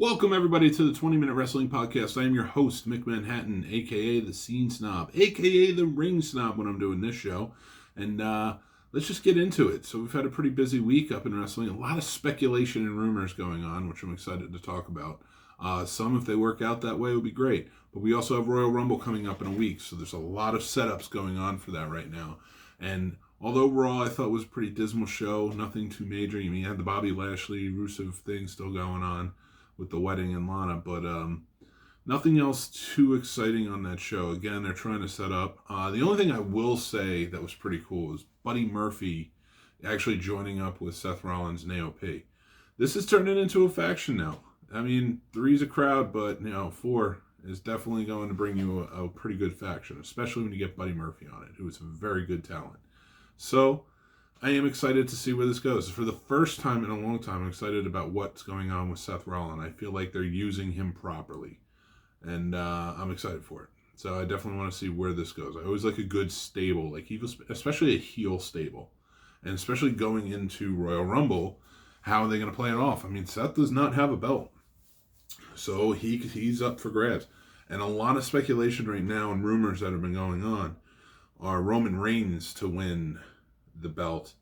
Welcome, everybody, to the 20-Minute Wrestling Podcast. I am your host, Mick Manhattan, a.k.a. the Scene Snob, a.k.a. the Ring Snob when I'm doing this show. And let's just get into it. So we've had a pretty busy week up in wrestling. A lot of speculation and rumors going on, which I'm excited to talk about. Some, if they work out that way, would be great. But we also have Royal Rumble coming up in a week, so there's a lot of setups going on for that right now. And although Raw I thought was a pretty dismal show, nothing too major. I mean, you had the Bobby Lashley, Rusev thing still going on with the wedding and Lana, but nothing else too exciting on that show. Again, they're trying to set up. The only thing I will say that was pretty cool is Buddy Murphy actually joining up with Seth Rollins and AOP. This is turning into a faction now. I mean, three's a crowd, but four is definitely going to bring you a pretty good faction, especially when you get Buddy Murphy on it, who is a very good talent. So I am excited to see where this goes. For the first time in a long time, I'm excited about what's going on with Seth Rollins. I feel like they're using him properly, and I'm excited for it. So I definitely want to see where this goes. I always like a good stable, especially a heel stable, and especially going into Royal Rumble, how are they going to play it off? I mean, Seth does not have a belt, so he's up for grabs. And a lot of speculation right now and rumors that have been going on are Roman Reigns to win the belt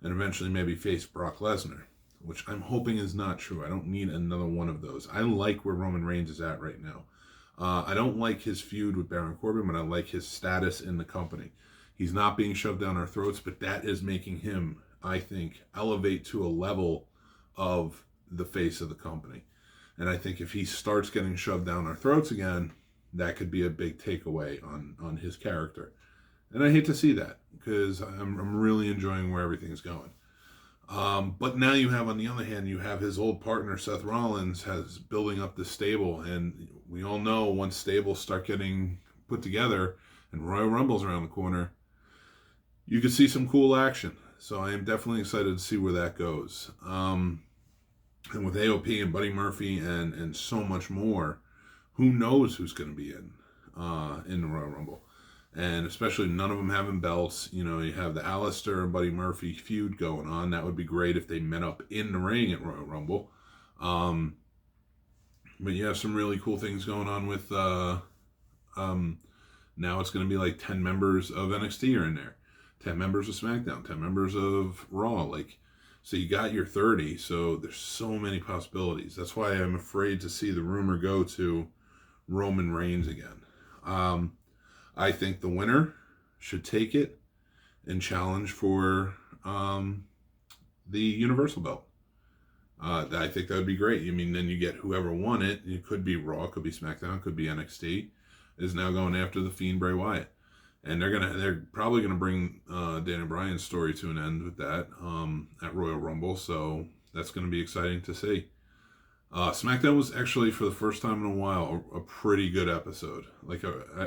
and eventually maybe face Brock Lesnar, which I'm hoping is not true. I don't need another one of those. I like where Roman Reigns is at right now. I don't like his feud with Baron Corbin, but I like his status in the company. He's not being shoved down our throats, but that is making him, I think, elevate to a level of the face of the company. And I think if he starts getting shoved down our throats again, that could be a big takeaway on his character. And I hate to see that because I'm really enjoying where everything's going. But now you have, on the other hand, you have his old partner, Seth Rollins, has building up this stable. And we all know once stables start getting put together and Royal Rumble's around the corner, you could see some cool action. So I am definitely excited to see where that goes. And with AOP and Buddy Murphy and so much more, who knows who's going to be in the Royal Rumble. And especially none of them having belts. You have the Alistair and Buddy Murphy feud going on. That would be great if they met up in the ring at Royal Rumble. But you have some really cool things going on with... now it's going to be like 10 members of NXT are in there. 10 members of SmackDown. 10 members of Raw. So you got your 30. So there's so many possibilities. That's why I'm afraid to see the rumor go to Roman Reigns again. I think the winner should take it and challenge for the Universal belt. I think that would be great. I mean, then you get whoever won it. It could be Raw, it could be SmackDown, it could be NXT. Is now going after the Fiend Bray Wyatt, and they're probably gonna bring Daniel Bryan's story to an end with that at Royal Rumble. So that's gonna be exciting to see. SmackDown was actually, for the first time in a while, a pretty good episode.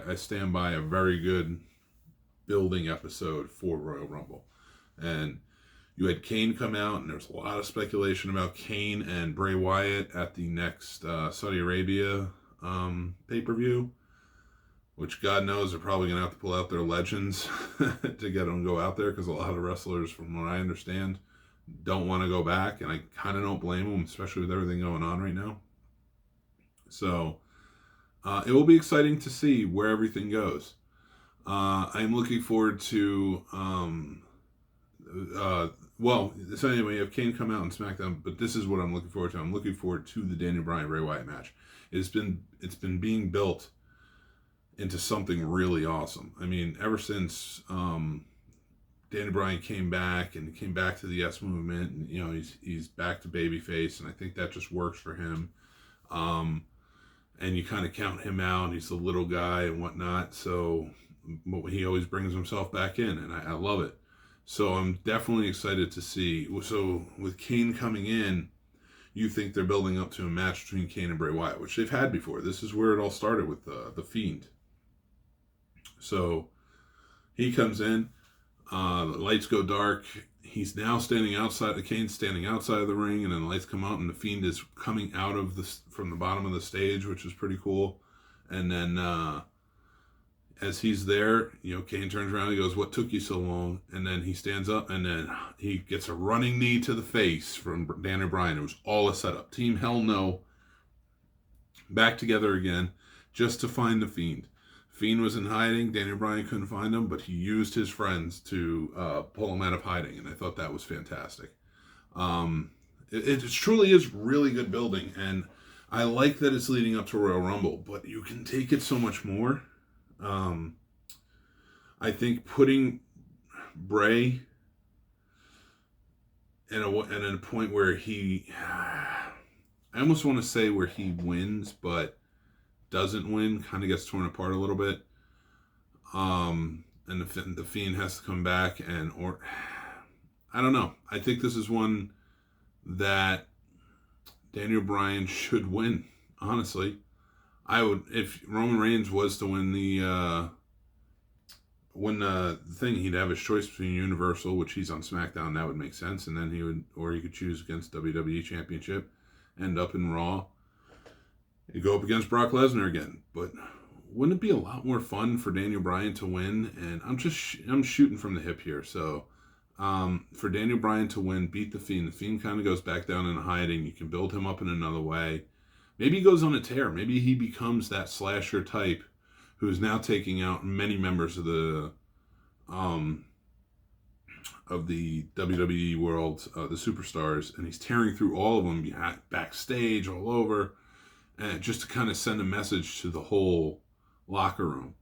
I stand by a very good building episode for Royal Rumble. And you had Kane come out, and there's a lot of speculation about Kane and Bray Wyatt at the next Saudi Arabia pay-per-view, which God knows they're probably going to have to pull out their legends to get them to go out there, because a lot of wrestlers, from what I understand, don't want to go back, and I kind of don't blame them, especially with everything going on right now. So it will be exciting to see where everything goes. I'm looking forward to so anyway, you have Kane come out in SmackDown, but this is what I'm looking forward to. I'm looking forward to the Daniel Bryan Bray Wyatt match. It's been being built into something really awesome. I mean, ever since Daniel Bryan came back to the Yes Movement, and he's back to babyface, and I think that just works for him. And you kind of count him out. He's the little guy and whatnot, so he always brings himself back in, and I love it. So I'm definitely excited to see. So with Kane coming in, you think they're building up to a match between Kane and Bray Wyatt, which they've had before. This is where it all started with the Fiend. So he comes in. The lights go dark. He's now standing outside. Kane's standing outside of the ring, and then the lights come out, and the Fiend is coming out of from the bottom of the stage, which is pretty cool. And then as he's there, Kane turns around and he goes, "What took you so long?" And then he stands up, and then he gets a running knee to the face from Daniel Bryan. It was all a setup. Team Hell No back together again just to find the Fiend. Fiend was in hiding. Daniel Bryan couldn't find him, but he used his friends to pull him out of hiding, and I thought that was fantastic. It truly is really good building, and I like that it's leading up to Royal Rumble, but you can take it so much more. I think putting Bray at a point where I almost want to say where he wins, but doesn't win, kind of gets torn apart a little bit. And the Fiend has to come back, or I don't know. I think this is one that Daniel Bryan should win. Honestly, I would, if Roman Reigns was to win the thing, he'd have his choice between Universal, which he's on SmackDown. That would make sense, and then he could choose against WWE Championship, end up in Raw. You go up against Brock Lesnar again, but wouldn't it be a lot more fun for Daniel Bryan to win? And I'm shooting from the hip here, so for Daniel Bryan to win, beat the Fiend. The Fiend kind of goes back down in hiding. You can build him up in another way. Maybe he goes on a tear. Maybe he becomes that slasher type who is now taking out many members of the WWE world, the superstars, and he's tearing through all of them backstage, all over, and just to kind of send a message to the whole locker room.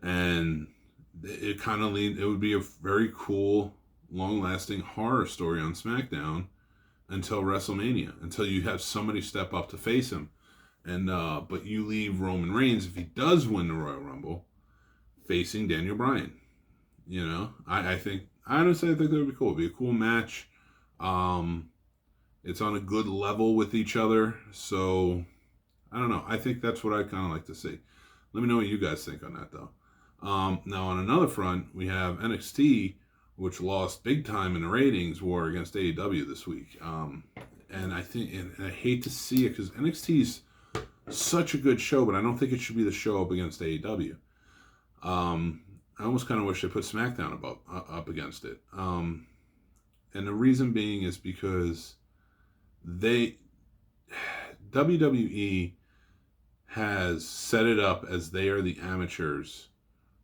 And it would be a very cool, long-lasting horror story on SmackDown until WrestleMania, until you have somebody step up to face him. And but you leave Roman Reigns, if he does win the Royal Rumble, facing Daniel Bryan. You know, I think that would be cool. It'd be a cool match. It's on a good level with each other. So, I don't know. I think that's what I'd kind of like to see. Let me know what you guys think on that, though. Now, on another front, we have NXT, which lost big time in the ratings war against AEW this week. And I think, and I hate to see it because NXT's such a good show, but I don't think it should be the show up against AEW. I almost kind of wish they put SmackDown up against it. And the reason being is because WWE has set it up as they are the amateurs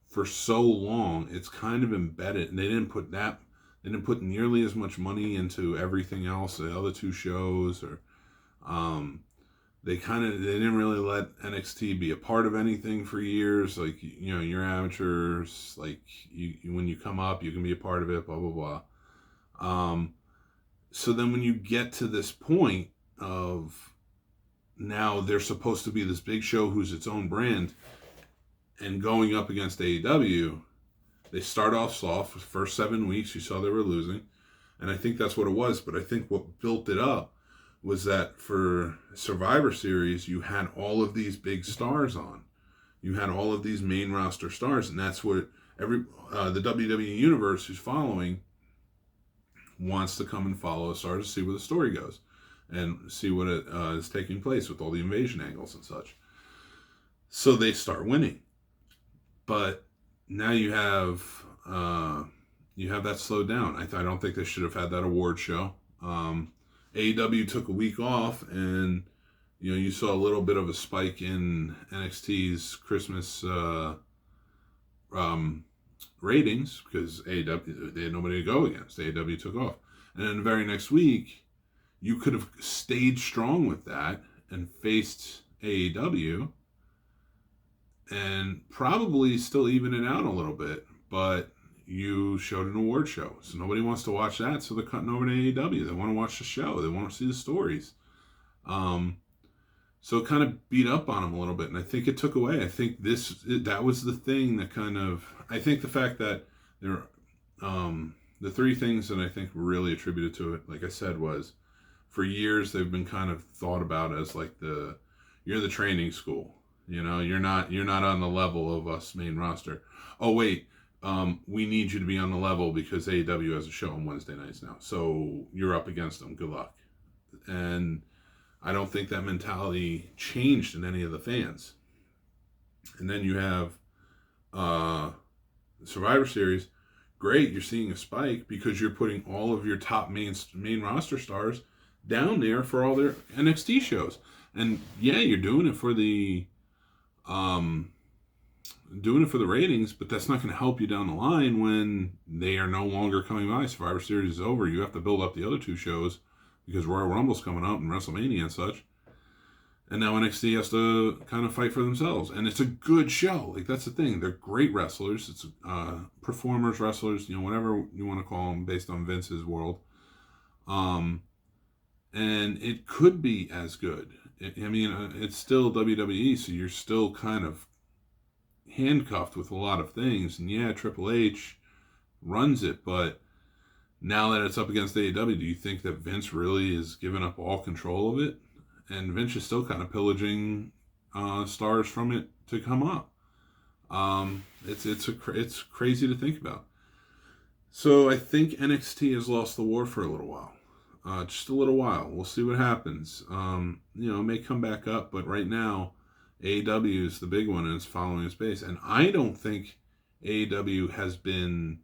for so long. It's kind of embedded, and they didn't put nearly as much money into everything else, the other two shows, or they didn't really let NXT be a part of anything for years. Like, you know, you're amateurs, like when you come up, you can be a part of it, blah, blah, blah. So then when you get to this point of now they're supposed to be this big show who's its own brand and going up against AEW, they start off soft. For the first 7 weeks, you saw they were losing. And I think that's what it was. But I think what built it up was that for Survivor Series, you had all of these big stars on. You had all of these main roster stars, and that's what the WWE Universe who's following wants to come and follow a star to see where the story goes and see what is taking place with all the invasion angles and such. So they start winning. But now you have that slowed down. I don't think they should have had that award show. AEW took a week off, and you saw a little bit of a spike in NXT's Christmas ratings because AEW, they had nobody to go against. AEW took off, and then the very next week, you could have stayed strong with that and faced AEW, and probably still even it out a little bit, but you showed an award show. So nobody wants to watch that, so they're cutting over to AEW. They want to watch the show. They want to see the stories. So it kind of beat up on them a little bit, and I think it took away. I think that was the thing that kind of... I think the fact that there... the three things that I think were really attributed to it, like I said, was for years they've been kind of thought about as like you're the training school. You're not on the level of us main roster. Oh, wait. We need you to be on the level because AEW has a show on Wednesday nights now. So you're up against them. Good luck. And I don't think that mentality changed in any of the fans. And then you have the Survivor Series. Great, you're seeing a spike because you're putting all of your top main roster stars down there for all their NXT shows. And yeah, you're doing it for the um, ratings, but that's not going to help you down the line when they are no longer coming by. Survivor Series is over. You have to build up the other two shows because Royal Rumble's coming up and WrestleMania and such. And now NXT has to kind of fight for themselves. And it's a good show. Like, that's the thing. They're great wrestlers. It's performers, wrestlers, whatever you want to call them based on Vince's world. And it could be as good. It's still WWE, so you're still kind of handcuffed with a lot of things. And yeah, Triple H runs it, but now that it's up against AEW, do you think that Vince really is giving up all control of it? And Vince is still kind of pillaging stars from it to come up. It's crazy to think about. So I think NXT has lost the war for a little while. Just a little while. We'll see what happens. It may come back up, but right now, AEW is the big one and it's following its base. And I don't think AEW has been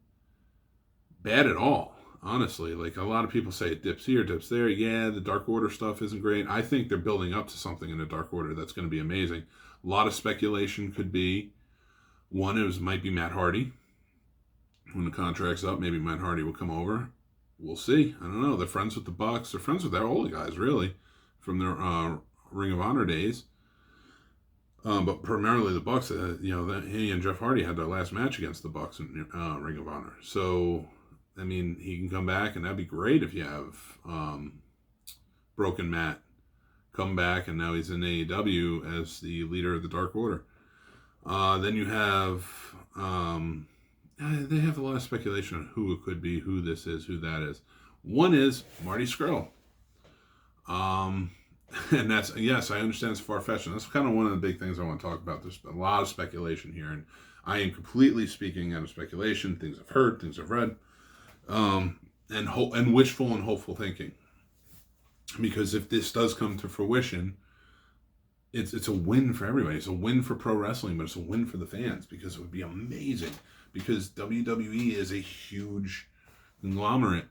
bad at all, honestly. Like, a lot of people say it dips here, dips there. Yeah, the Dark Order stuff isn't great. I think they're building up to something in the Dark Order that's going to be amazing. A lot of speculation could be, one, might be Matt Hardy. When the contract's up, maybe Matt Hardy will come over. We'll see. I don't know. They're friends with the Bucks. They're friends with all the guys, really, from their Ring of Honor days. But primarily the Bucks. He and Jeff Hardy had their last match against the Bucks in Ring of Honor. So, he can come back, and that'd be great if you have Broken Matt come back, and now he's in AEW as the leader of the Dark Order. Then you have... they have a lot of speculation on who it could be, who this is, who that is. One is Marty Scurll. And that's, yes, I understand it's far-fetched. And that's kind of one of the big things I want to talk about. There's a lot of speculation here, and I am completely speaking out of speculation, things I've heard, things I've read, and wishful and hopeful thinking. Because if this does come to fruition, it's a win for everybody. It's a win for pro wrestling, but it's a win for the fans because it would be amazing. Because WWE is a huge conglomerate.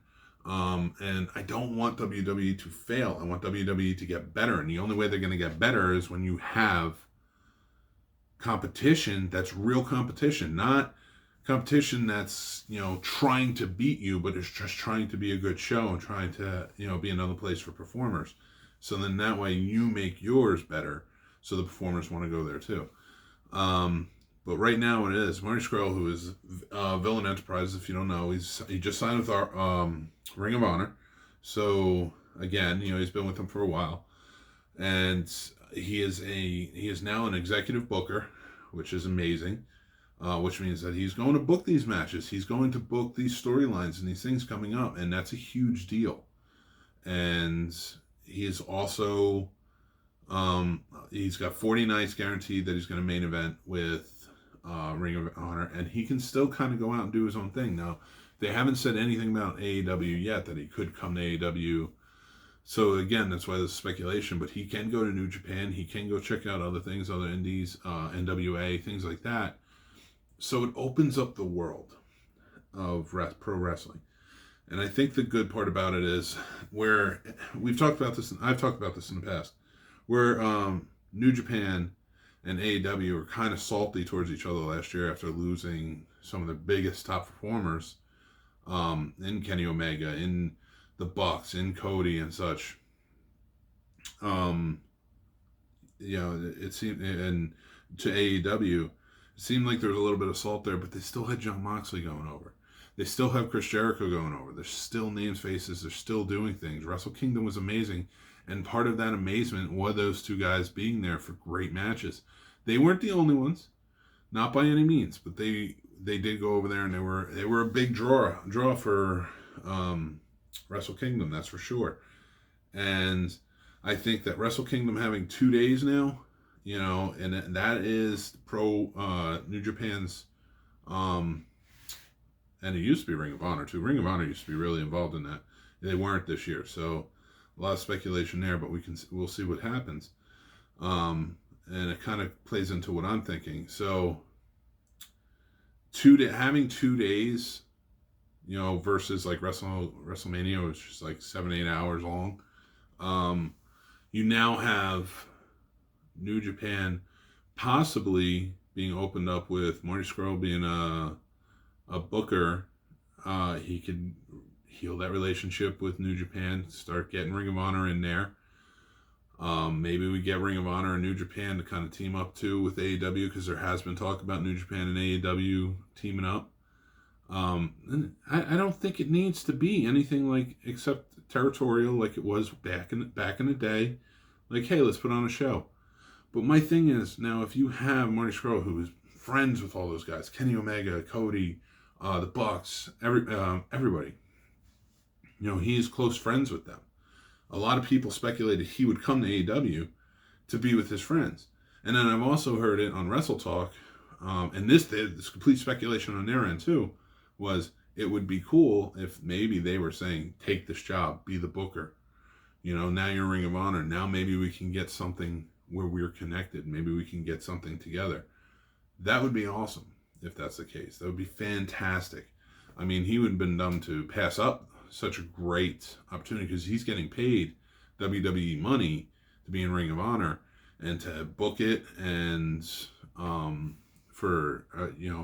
And I don't want WWE to fail. I want WWE to get better. And the only way they're going to get better is when you have competition that's real competition. Not competition that's, trying to beat you, but it's just trying to be a good show and trying to, be another place for performers. So then that way you make yours better so the performers want to go there too. But right now it is Marty Scurll, who is Villain Enterprises. If you don't know, he just signed with our Ring of Honor. So again, he's been with them for a while, and he is now an executive booker, which is amazing. Which means that he's going to book these matches. He's going to book these storylines and these things coming up, and that's a huge deal. And he is also he's got 40 nights guaranteed that he's going to main event with Ring of Honor, and he can still kind of go out and do his own thing. Now, they haven't said anything about AEW yet, that he could come to AEW. So again, that's why there's speculation, but he can go to New Japan. He can go check out other things, other indies, NWA, things like that. So it opens up the world of pro wrestling. And I think the good part about it is where I've talked about this in the past, where New Japan and AEW were kind of salty towards each other last year after losing some of the biggest top performers in Kenny Omega, in the Bucks, in Cody and such. It seemed, and to AEW, it seemed like there was a little bit of salt there, but they still had Jon Moxley going over. They still have Chris Jericho going over. There's still names, faces. They're still doing things. Wrestle Kingdom was amazing. And part of that amazement was those two guys being there for great matches. They weren't the only ones, not by any means, but they did go over there, and they were a big draw for Wrestle Kingdom, that's for sure. And I think that Wrestle Kingdom having 2 days now, and that is New Japan's, and it used to be Ring of Honor too. Ring of Honor used to be really involved in that. They weren't this year, so a lot of speculation there, but we'll see what happens. And it kind of plays into what I'm thinking. So having 2 days, versus like WrestleMania, which is like 7-8 hours long. You now have New Japan possibly being opened up with Marty Scurll being a booker. He could heal that relationship with New Japan, start getting Ring of Honor in there. Maybe we get Ring of Honor and New Japan to kind of team up too with AEW, because there has been talk about New Japan and AEW teaming up. And I don't think it needs to be anything like except territorial like it was back in the day. Like, hey, let's put on a show. But my thing is, now if you have Marty Scurll, who is friends with all those guys, Kenny Omega, Cody, the Bucks, everybody, he is close friends with them. A lot of people speculated he would come to AEW to be with his friends. And then I've also heard it on Wrestle Talk, and this complete speculation on their end too, was it would be cool if maybe they were saying, take this job, be the booker. Now you're Ring of Honor. Now maybe we can get something where we're connected. Maybe we can get something together. That would be awesome if that's the case. That would be fantastic. I mean, he would have been dumb to pass up such a great opportunity, because he's getting paid WWE money to be in Ring of Honor and to book it, and for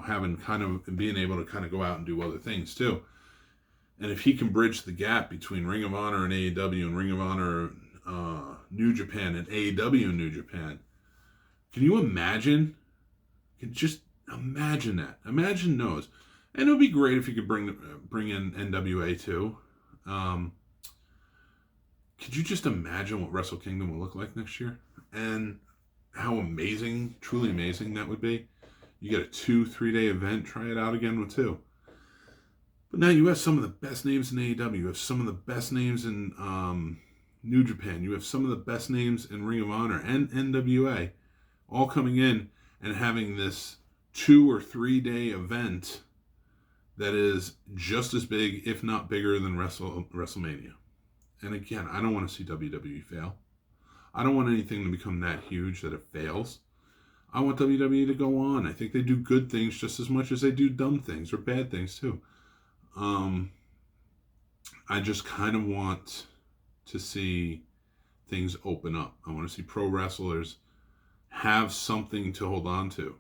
having kind of being able to kind of go out and do other things too. And if he can bridge the gap between Ring of Honor and AEW, and Ring of Honor New Japan and AEW New Japan, can you imagine? Just imagine that. Imagine those. And it would be great if you could bring in NWA too. Could you just imagine what Wrestle Kingdom will look like next year? And how amazing, truly amazing that would be. You get a 2-3 day event, try it out again with 2. But now you have some of the best names in AEW. You have some of the best names in New Japan. You have some of the best names in Ring of Honor and NWA, all coming in and having this 2 or 3 day event that is just as big, if not bigger, than WrestleMania. And again, I don't want to see WWE fail. I don't want anything to become that huge that it fails. I want WWE to go on. I think they do good things just as much as they do dumb things or bad things too. I just kind of want to see things open up. I want to see pro wrestlers have something to hold on to,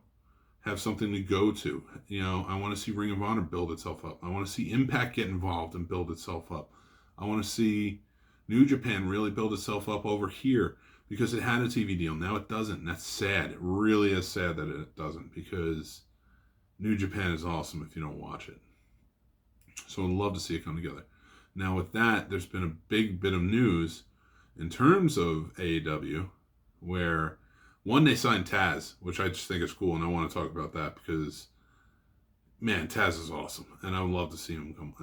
have something to go to. I want to see Ring of Honor build itself up. I want to see Impact get involved and build itself up. I want to see New Japan really build itself up over here, because it had a TV deal. Now it doesn't. And that's sad. It really is sad that it doesn't, because New Japan is awesome if you don't watch it. So I'd love to see it come together. Now with that, there's been a big bit of news in terms of AEW, where one, they signed Taz, which I just think is cool, and I want to talk about that because, man, Taz is awesome, and I would love to see him come.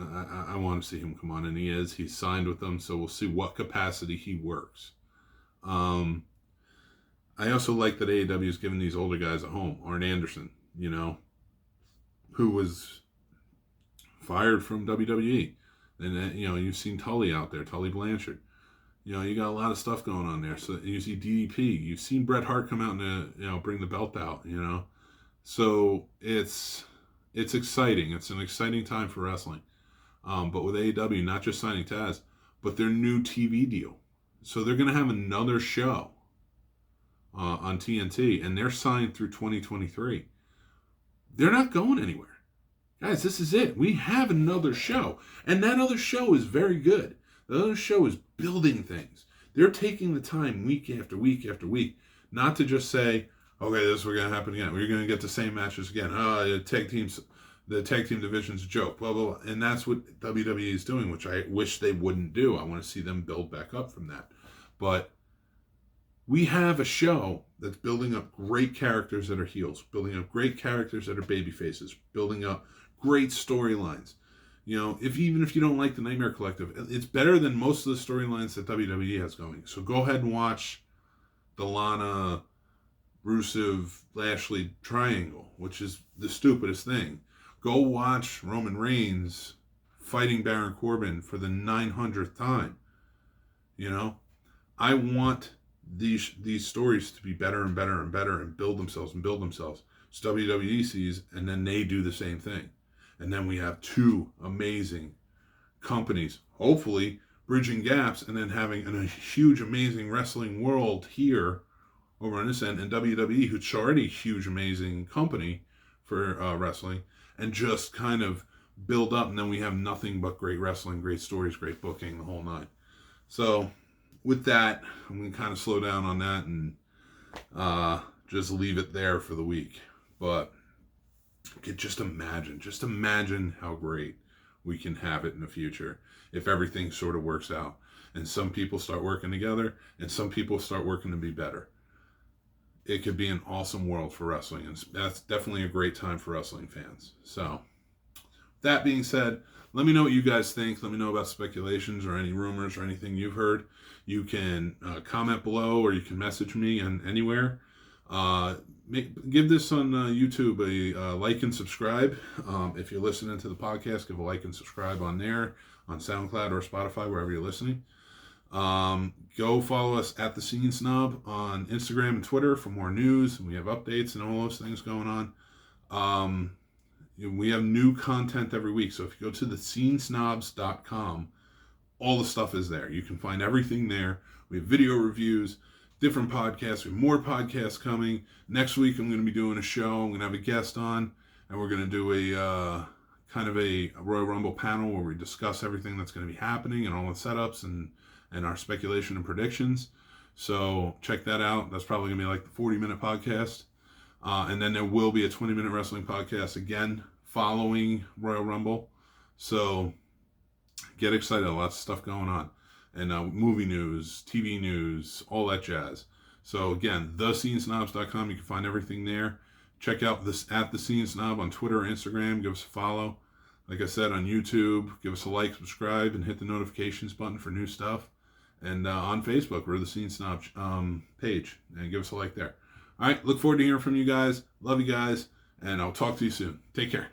I want to see him come on, and he is. He's signed with them, so we'll see what capacity he works. I also like that AEW is giving these older guys a home. Arn Anderson, who was fired from WWE, and you've seen Tully out there, Tully Blanchard. You got a lot of stuff going on there. So you see DDP. You've seen Bret Hart come out and bring the belt out. So it's exciting. It's an exciting time for wrestling. But with AEW, not just signing Taz, but their new TV deal. So they're going to have another show on TNT, and they're signed through 2023. They're not going anywhere. Guys, this is it. We have another show, and that other show is very good. The other show is building things. They're taking the time week after week after week, not to just say, okay, this is what's going to happen again. We're going to get the same matches again. The tag team division's a joke, blah, blah, blah. And that's what WWE is doing, which I wish they wouldn't do. I want to see them build back up from that. But we have a show that's building up great characters that are heels, building up great characters that are baby faces, building up great storylines. Even if you don't like the Nightmare Collective, it's better than most of the storylines that WWE has going. So go ahead and watch the Lana, Rusev, Lashley triangle, which is the stupidest thing. Go watch Roman Reigns fighting Baron Corbin for the 900th time. I want these stories to be better and better and better and build themselves. So WWE sees, and then they do the same thing. And then we have 2 amazing companies, hopefully bridging gaps, and then having a huge, amazing wrestling world here over on this end, and WWE, who's already a huge, amazing company for wrestling, and just kind of build up, and then we have nothing but great wrestling, great stories, great booking, the whole nine. So with that, I'm going to kind of slow down on that and just leave it there for the week. But just imagine how great we can have it in the future if everything sort of works out. And some people start working together, and some people start working to be better. It could be an awesome world for wrestling, and that's definitely a great time for wrestling fans. So, that being said, let me know what you guys think. Let me know about speculations or any rumors or anything you've heard. You can comment below, or you can message me and anywhere. Give this on YouTube a like and subscribe. If you're listening to the podcast, give a like and subscribe on there, on SoundCloud or Spotify, wherever you're listening. Go follow us at The Scene Snob on Instagram and Twitter for more news. We have updates and all those things going on. We have new content every week. So if you go to thescenesnobs.com, all the stuff is there. You can find everything there. We have video reviews, different podcasts. We have more podcasts coming. Next week, I'm going to be doing a show. I'm going to have a guest on, and we're going to do a kind of a Royal Rumble panel where we discuss everything that's going to be happening and all the setups and our speculation and predictions. So check that out. That's probably going to be like the 40-minute podcast. And then there will be a 20-minute wrestling podcast again following Royal Rumble. So get excited. Lots of stuff going on. And movie news, TV news, all that jazz. So again, thescenesnobs.com. You can find everything there. Check out this at The Scene Snob on Twitter or Instagram. Give us a follow. Like I said, on YouTube, give us a like, subscribe, and hit the notifications button for new stuff. And on Facebook, we're The Scene Snob page. And give us a like there. All right, look forward to hearing from you guys. Love you guys. And I'll talk to you soon. Take care.